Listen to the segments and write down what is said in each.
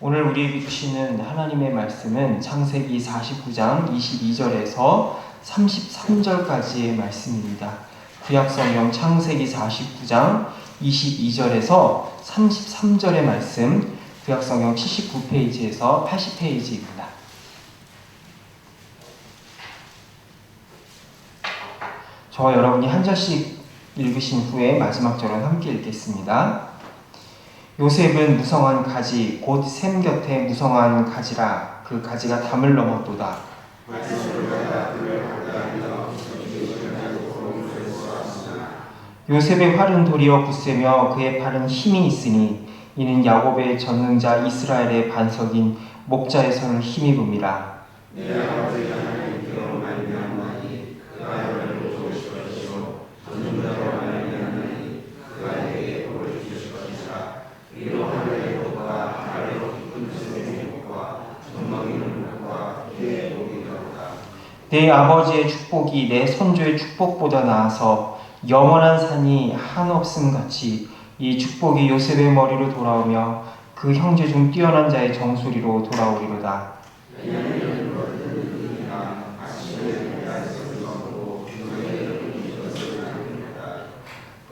오늘 우리에게 주시는 하나님의 말씀은 창세기 49장 22절에서 33절까지의 말씀입니다. 구약성경 창세기 49장 22절에서 33절의 말씀, 구약성경 79페이지에서 80페이지입니다. 저와 여러분이 한 절씩 읽으신 후에 마지막 절은 함께 읽겠습니다. 요셉은 무성한 가지 곧 샘 곁에 무성한 가지라. 그 가지가 담을 넘었도다. 요셉의 활은 도리어 굳세며 그의 팔은 힘이 있으니 이는 야곱의 전능자 이스라엘의 반석인 목자의 손을 힘입음이라. 내 아버지의 축복이 내 선조의 축복보다 나아서 영원한 산이 한없음 같이 이 축복이 요셉의 머리로 돌아오며 그 형제 중 뛰어난 자의 정수리로 돌아오리로다.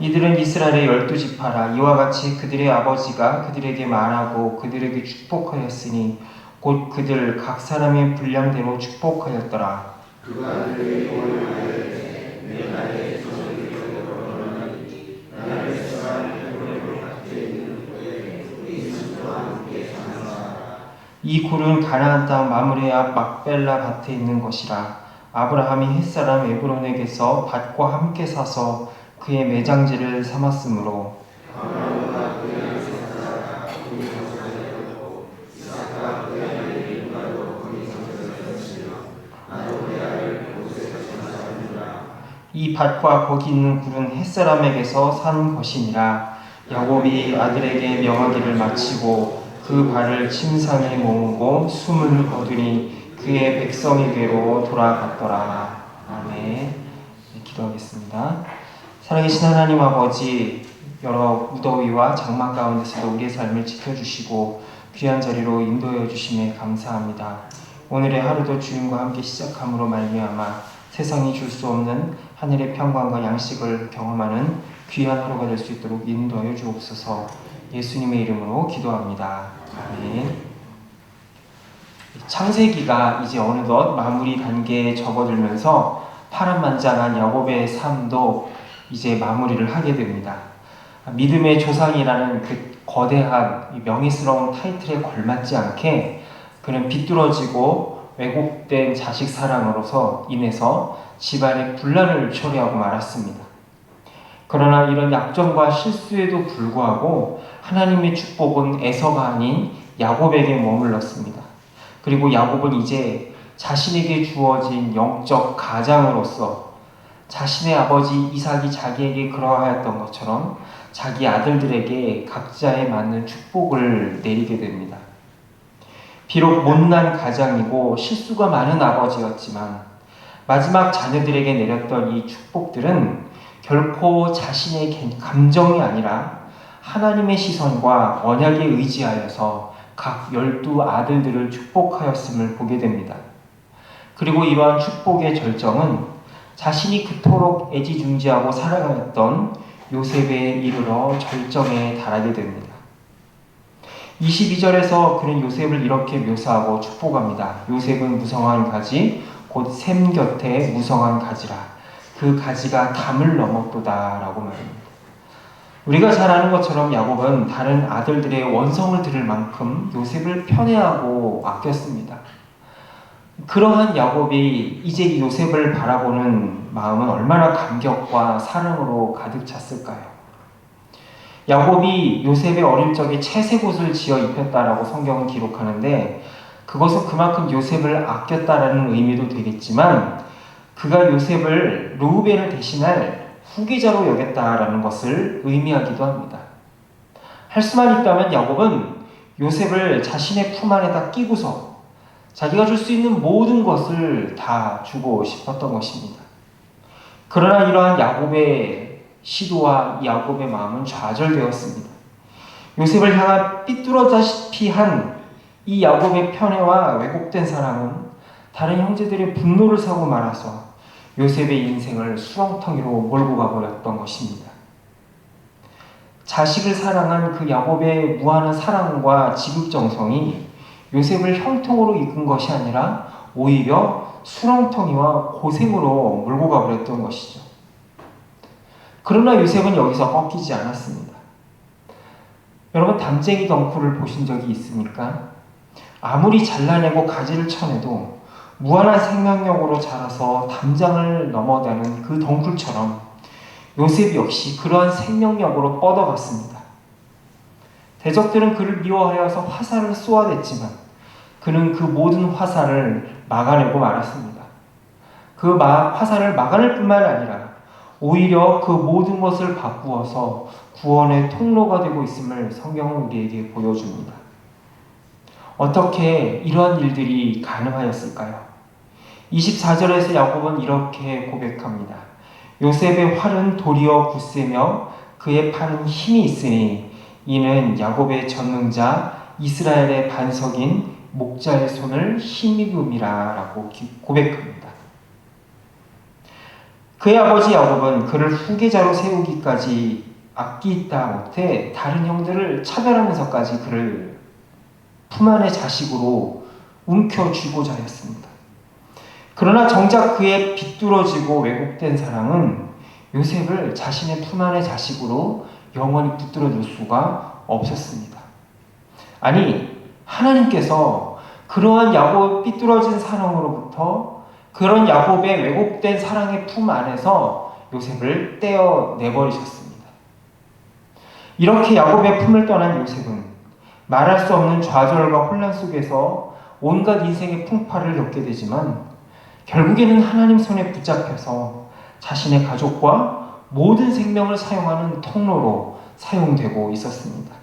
이들은 이스라엘의 12지파라. 이와 같이 그들의 아버지가 그들에게 말하고 그들에게 축복하였으니 곧 그들 각 사람의 분량대로 축복하였더라. 이 굴은 가나안 땅 마므레 앞 막벨라 밭에 있는 것이라. 아브라함이 햇사람 에브론에게서 밭과 함께 사서 그의 매장지를 삼았으므로 이 밭과 거기 있는 굴은 햇사람에게서 산 것이니라. 야곱이 아들에게 명하기를 마치고 그 발을 침상에 머무고 숨을 거두니 그의 백성에게로 돌아갔더라. 아멘. 네, 기도하겠습니다. 살아계신 하나님 아버지, 여러 무더위와 장마 가운데서도 우리의 삶을 지켜주시고 귀한 자리로 인도해 주심에 감사합니다. 오늘의 하루도 주님과 함께 시작함으로 말미암아 세상이 줄 수 없는 하늘의 평강과 양식을 경험하는 귀한 하루가 될 수 있도록 인도하여 주옵소서. 예수님의 이름으로 기도합니다. 아멘. 창세기가 이제 어느덧 마무리 단계에 접어들면서 파란만장한 야곱의 삶도 이제 마무리를 하게 됩니다. 믿음의 조상이라는 그 거대한 명예스러운 타이틀에 걸맞지 않게 그는 비뚤어지고 왜곡된 자식 사랑으로서 인해서 집안의 분란을 초래하고 말았습니다. 그러나 이런 약점과 실수에도 불구하고 하나님의 축복은 에서가 아닌 야곱에게 머물렀습니다. 그리고 야곱은 이제 자신에게 주어진 영적 가장으로서 자신의 아버지 이삭이 자기에게 그러하였던 것처럼 자기 아들들에게 각자에 맞는 축복을 내리게 됩니다. 비록 못난 가장이고 실수가 많은 아버지였지만 마지막 자녀들에게 내렸던 이 축복들은 결코 자신의 감정이 아니라 하나님의 시선과 언약에 의지하여서 각 12 아들들을 축복하였음을 보게 됩니다. 그리고 이러한 축복의 절정은 자신이 그토록 애지중지하고 사랑하였던 요셉에 이르러 절정에 달하게 됩니다. 22절에서 그는 요셉을 이렇게 묘사하고 축복합니다. 요셉은 무성한 가지 곧 샘 곁에 무성한 가지라. 그 가지가 담을 넘었도다 라고 말합니다. 우리가 잘 아는 것처럼 야곱은 다른 아들들의 원성을 들을 만큼 요셉을 편애하고 아꼈습니다. 그러한 야곱이 이제 요셉을 바라보는 마음은 얼마나 감격과 사랑으로 가득 찼을까요? 야곱이 요셉의 어릴 적에 채색옷을 지어 입혔다라고 성경은 기록하는데 그것은 그만큼 요셉을 아꼈다라는 의미도 되겠지만 그가 요셉을 르우벤을 대신할 후계자로 여겼다라는 것을 의미하기도 합니다. 할 수만 있다면 야곱은 요셉을 자신의 품 안에다 끼고서 자기가 줄 수 있는 모든 것을 다 주고 싶었던 것입니다. 그러나 이러한 야곱의 시도와 야곱의 마음은 좌절되었습니다. 요셉을 향한 삐뚤어다시피 한 이 야곱의 편애와 왜곡된 사랑은 다른 형제들의 분노를 사고 말아서 요셉의 인생을 수렁텅이로 몰고 가버렸던 것입니다. 자식을 사랑한 그 야곱의 무한한 사랑과 지극정성이 요셉을 형통으로 이끈 것이 아니라 오히려 수렁텅이와 고생으로 몰고 가버렸던 것이죠. 그러나 요셉은 여기서 꺾이지 않았습니다. 여러분, 담쟁이 덩쿨을 보신 적이 있습니까? 아무리 잘라내고 가지를 쳐내도 무한한 생명력으로 자라서 담장을 넘어가는 그 덩쿨처럼 요셉 역시 그러한 생명력으로 뻗어갔습니다. 대적들은 그를 미워하여서 화살을 쏘아댔지만 그는 그 모든 화살을 막아내고 말았습니다. 그 화살을 막아낼 뿐만 아니라 오히려 그 모든 것을 바꾸어서 구원의 통로가 되고 있음을 성경은 우리에게 보여줍니다. 어떻게 이러한 일들이 가능하였을까요? 24절에서 야곱은 이렇게 고백합니다. 요셉의 활은 도리어 굳세며 그의 팔은 힘이 있으니 이는 야곱의 전능자 이스라엘의 반석인 목자의 손을 힘입음이라 라고 고백합니다. 그의 아버지 야곱은 그를 후계자로 세우기까지 아끼다 못해 다른 형들을 차별하면서까지 그를 품 안의 자식으로 움켜쥐고자 했습니다. 그러나 정작 그의 비뚤어지고 왜곡된 사랑은 요셉을 자신의 품 안의 자식으로 영원히 붙들어둘 수가 없었습니다. 아니, 하나님께서 그러한 야곱 삐뚤어진 사랑으로부터 그런 야곱의 왜곡된 사랑의 품 안에서 요셉을 떼어내버리셨습니다. 이렇게 야곱의 품을 떠난 요셉은 말할 수 없는 좌절과 혼란 속에서 온갖 인생의 풍파를 겪게 되지만 결국에는 하나님 손에 붙잡혀서 자신의 가족과 모든 생명을 사용하는 통로로 사용되고 있었습니다.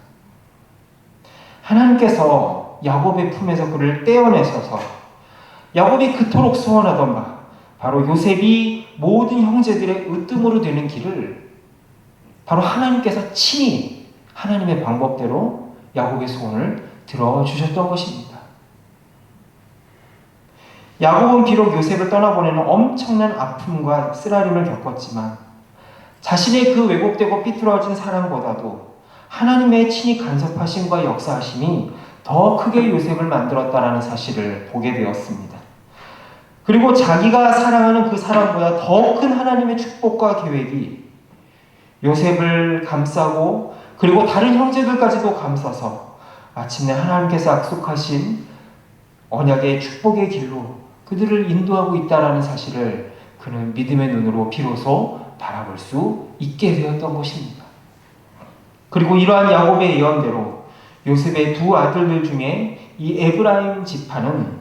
하나님께서 야곱의 품에서 그를 떼어내셔서 야곱이 그토록 소원하던 바 바로 요셉이 모든 형제들의 으뜸으로 되는 길을 바로 하나님께서 친히 하나님의 방법대로 야곱의 소원을 들어주셨던 것입니다. 야곱은 비록 요셉을 떠나보내는 엄청난 아픔과 쓰라림을 겪었지만 자신의 그 왜곡되고 삐뚤어진 사랑보다도 하나님의 친히 간섭하심과 역사하심이 더 크게 요셉을 만들었다라는 사실을 보게 되었습니다. 그리고 자기가 사랑하는 그 사랑보다 더 큰 하나님의 축복과 계획이 요셉을 감싸고 그리고 다른 형제들까지도 감싸서 마침내 하나님께서 약속하신 언약의 축복의 길로 그들을 인도하고 있다는 사실을 그는 믿음의 눈으로 비로소 바라볼 수 있게 되었던 것입니다. 그리고 이러한 야곱의 예언대로 요셉의 두 아들들 중에 이 에브라임 지파는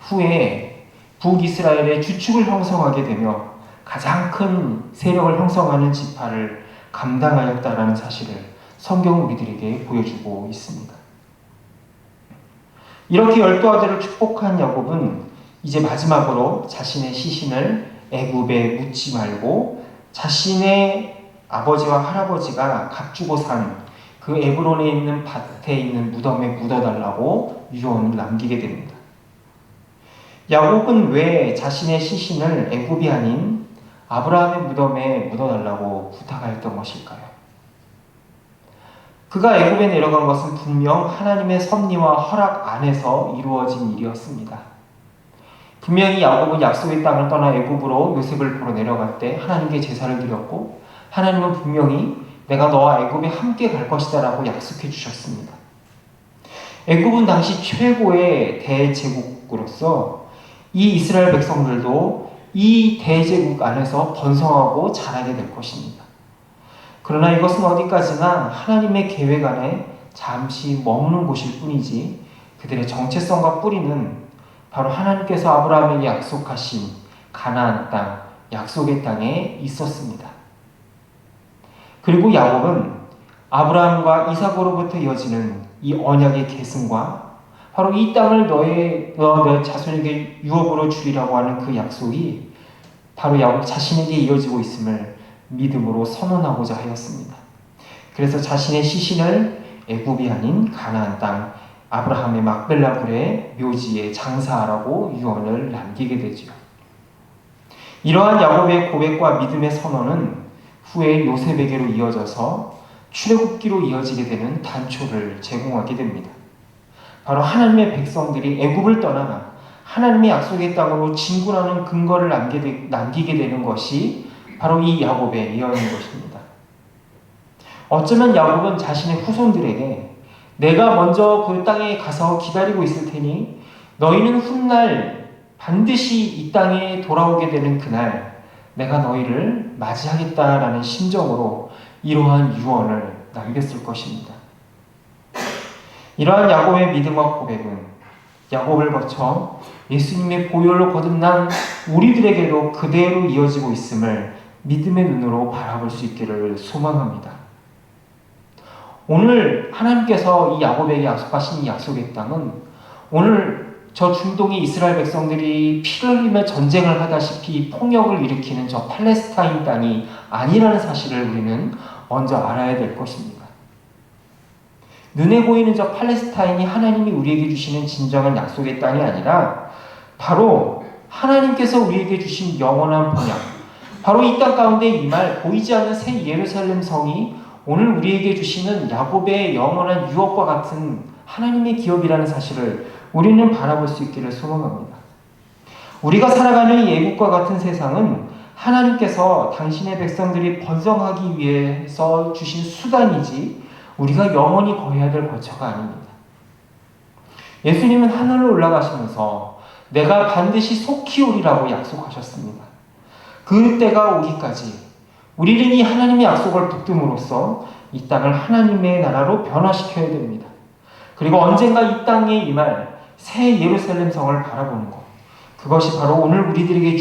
후에 북이스라엘의 주축을 형성하게 되며 가장 큰 세력을 형성하는 지파를 감당하였다라는 사실을 성경은 우리들에게 보여주고 있습니다. 이렇게 12아들을 축복한 야곱은 이제 마지막으로 자신의 시신을 애굽에 묻지 말고 자신의 아버지와 할아버지가 값주고 산 그 에브론에 있는 밭에 있는 무덤에 묻어달라고 유언을 남기게 됩니다. 야곱은 왜 자신의 시신을 애굽이 아닌 아브라함의 무덤에 묻어달라고 부탁하였던 것일까요? 그가 애굽에 내려간 것은 분명 하나님의 섭리와 허락 안에서 이루어진 일이었습니다. 분명히 야곱은 약속의 땅을 떠나 애굽으로 요셉을 보러 내려갈 때 하나님께 제사를 드렸고 하나님은 분명히 내가 너와 애굽에 함께 갈 것이다 라고 약속해 주셨습니다. 애굽은 당시 최고의 대제국으로서 이 이스라엘 백성들도 이 대제국 안에서 번성하고 자라게 될 것입니다. 그러나 이것은 어디까지나 하나님의 계획 안에 잠시 머무는 곳일 뿐이지 그들의 정체성과 뿌리는 바로 하나님께서 아브라함에게 약속하신 가나안 땅, 약속의 땅에 있었습니다. 그리고 야곱은 아브라함과 이삭으로부터 이어지는 이 언약의 계승과 바로 이 땅을 너의 자손에게 유업으로 주리라고 하는 그 약속이 바로 야곱 자신에게 이어지고 있음을 믿음으로 선언하고자 하였습니다. 그래서 자신의 시신을 애굽이 아닌 가나안 땅 아브라함의 막벨라 굴의 묘지에 장사하라고 유언을 남기게 되지요. 이러한 야곱의 고백과 믿음의 선언은 후에 요셉에게로 이어져서 출애굽기로 이어지게 되는 단초를 제공하게 됩니다. 바로 하나님의 백성들이 애굽을 떠나 하나님의 약속의 땅으로 진군하는 근거를 남기게 되는 것이 바로 이 야곱의 예언인 것입니다. 어쩌면 야곱은 자신의 후손들에게 내가 먼저 그 땅에 가서 기다리고 있을 테니 너희는 훗날 반드시 이 땅에 돌아오게 되는 그날 내가 너희를 맞이하겠다라는 심정으로 이러한 유언을 남겼을 것입니다. 이러한 야곱의 믿음과 고백은 야곱을 거쳐 예수님의 보혈로 거듭난 우리들에게도 그대로 이어지고 있음을 믿음의 눈으로 바라볼 수 있기를 소망합니다. 오늘 하나님께서 이 야곱에게 약속하신 이 약속의 땅은 오늘 저 중동의 이스라엘 백성들이 피를 흘리며 전쟁을 하다시피 폭력을 일으키는 저 팔레스타인 땅이 아니라는 사실을 우리는 먼저 알아야 될 것입니다. 눈에 보이는 저 팔레스타인이 하나님이 우리에게 주시는 진정한 약속의 땅이 아니라 바로 하나님께서 우리에게 주신 영원한 본향, 바로 이 땅 가운데 임할 보이지 않는 새 예루살렘 성이 오늘 우리에게 주시는 야곱의 영원한 유업과 같은 하나님의 기업이라는 사실을 우리는 바라볼 수 있기를 소망합니다. 우리가 살아가는 이 애국과 같은 세상은 하나님께서 당신의 백성들이 번성하기 위해서 주신 수단이지 우리가 영원히 거해야 될 거처가 아닙니다. 예수님은 하늘로 올라가시면서 내가 반드시 속히 오리라고 약속하셨습니다. 그 때가 오기까지 우리는 이 하나님의 약속을 붙듦으로써 이 땅을 하나님의 나라로 변화시켜야 됩니다. 그리고 언젠가 이 땅에 임할 새 예루살렘 성을 바라보는 것, 그것이 바로 오늘 우리들에게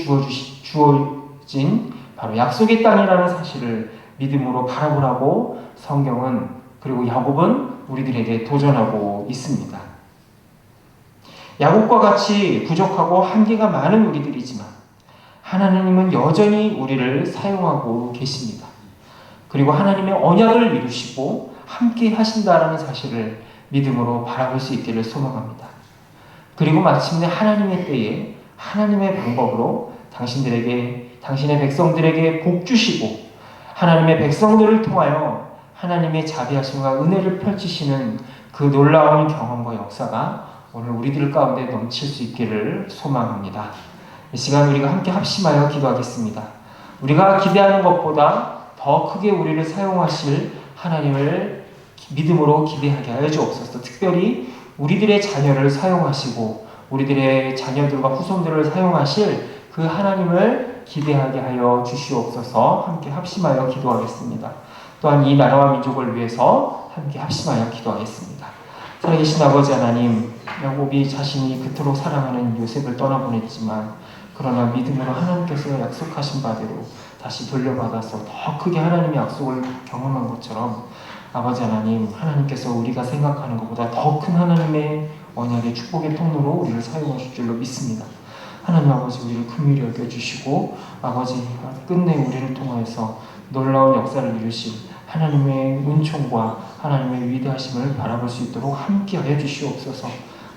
주어진 바로 약속의 땅이라는 사실을 믿음으로 바라보라고 성경은 그리고 야곱은 우리들에게 도전하고 있습니다. 야곱과 같이 부족하고 한계가 많은 우리들이지만 하나님은 여전히 우리를 사용하고 계십니다. 그리고 하나님의 언약을 이루시고 함께 하신다라는 사실을 믿음으로 바라볼 수 있기를 소망합니다. 그리고 마침내 하나님의 때에 하나님의 방법으로 당신의 백성들에게 복 주시고 하나님의 백성들을 통하여 하나님의 자비하심과 은혜를 펼치시는 그 놀라운 경험과 역사가 오늘 우리들 가운데 넘칠 수 있기를 소망합니다. 이 시간 우리가 함께 합심하여 기도하겠습니다. 우리가 기대하는 것보다 더 크게 우리를 사용하실 하나님을 믿음으로 기대하게 하여 주옵소서. 특별히 우리들의 자녀를 사용하시고 우리들의 자녀들과 후손들을 사용하실 그 하나님을 기대하게 하여 주시옵소서. 함께 합심하여 기도하겠습니다. 또한 이 나라와 민족을 위해서 함께 합심하여 기도하겠습니다. 살아계신 아버지 하나님, 야곱이 자신이 그토록 사랑하는 요셉을 떠나보냈지만 그러나 믿음으로 하나님께서 약속하신 바대로 다시 돌려받아서 더 크게 하나님의 약속을 경험한 것처럼 아버지 하나님, 하나님께서 우리가 생각하는 것보다 더 큰 하나님의 언약의 축복의 통로로 우리를 사용하실 줄로 믿습니다. 하나님 아버지, 우리를 긍휼히 여겨주시고 아버지 끝내 우리를 통하여서 놀라운 역사를 이루실 하나님의 은총과 하나님의 위대하심을 바라볼 수 있도록 함께하여 주시옵소서.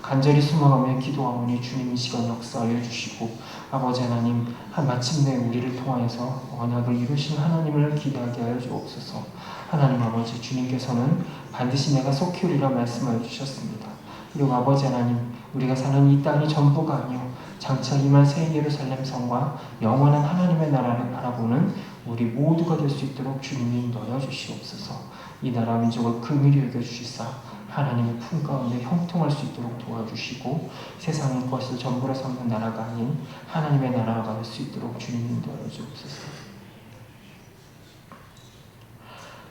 간절히 소망하며 기도하오니 주님 이 시간 역사하여 주시고 아버지 하나님 마침내 우리를 통하여서 언약을 이루신 하나님을 기대하게 하여 주옵소서. 하나님 아버지, 주님께서는 반드시 내가 속히 오리라 말씀하여 주셨습니다. 그리고 아버지 하나님, 우리가 사는 이 땅이 전부가 아니요 장차 임할 새 예루살렘 성과 영원한 하나님의 나라를 바라보는 우리 모두가 될 수 있도록 주님이 인도하여 주시옵소서. 이 나라 민족을 긍휼히 여겨주시사 하나님의 품 가운데 형통할 수 있도록 도와주시고 세상의 것을 전부로 삼는 나라가 아닌 하나님의 나라가 될 수 있도록 주님 인도하여 주옵소서.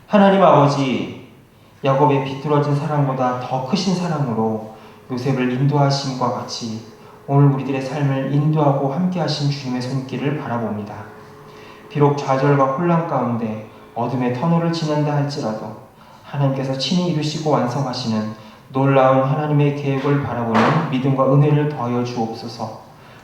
하나님 아버지, 야곱의 비뚤어진 사랑보다 더 크신 사랑으로 요셉을 인도하심과 같이 오늘 우리들의 삶을 인도하고 함께하신 주님의 손길을 바라봅니다. 비록 좌절과 혼란 가운데 어둠의 터널을 지난다 할지라도 하나님께서 친히 이루시고 완성하시는 놀라운 하나님의 계획을 바라보는 믿음과 은혜를 더하여 주옵소서.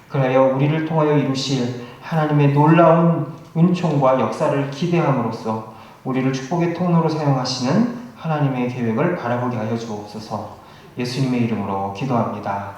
그래야 우리를 통하여 이루실 하나님의 놀라운 은총과 역사를 기대함으로써 우리를 축복의 통로로 사용하시는 하나님의 계획을 바라보게 하여 주옵소서. 예수님의 이름으로 기도합니다.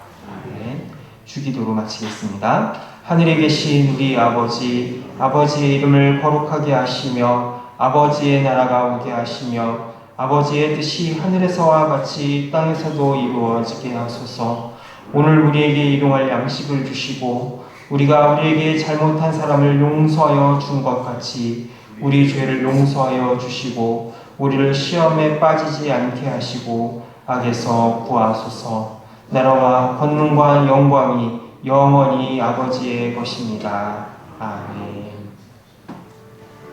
네, 주기도로 마치겠습니다. 하늘에 계신 우리 아버지, 아버지의 이름을 거룩하게 하시며 아버지의 나라가 오게 하시며 아버지의 뜻이 하늘에서와 같이 땅에서도 이루어지게 하소서. 오늘 우리에게 일용할 양식을 주시고 우리가 우리에게 잘못한 사람을 용서하여 준 것 같이 우리 죄를 용서하여 주시고 우리를 시험에 빠지지 않게 하시고 악에서 구하소서. 나라와 권능과 영광이 영원히 아버지의 것입니다. 아멘.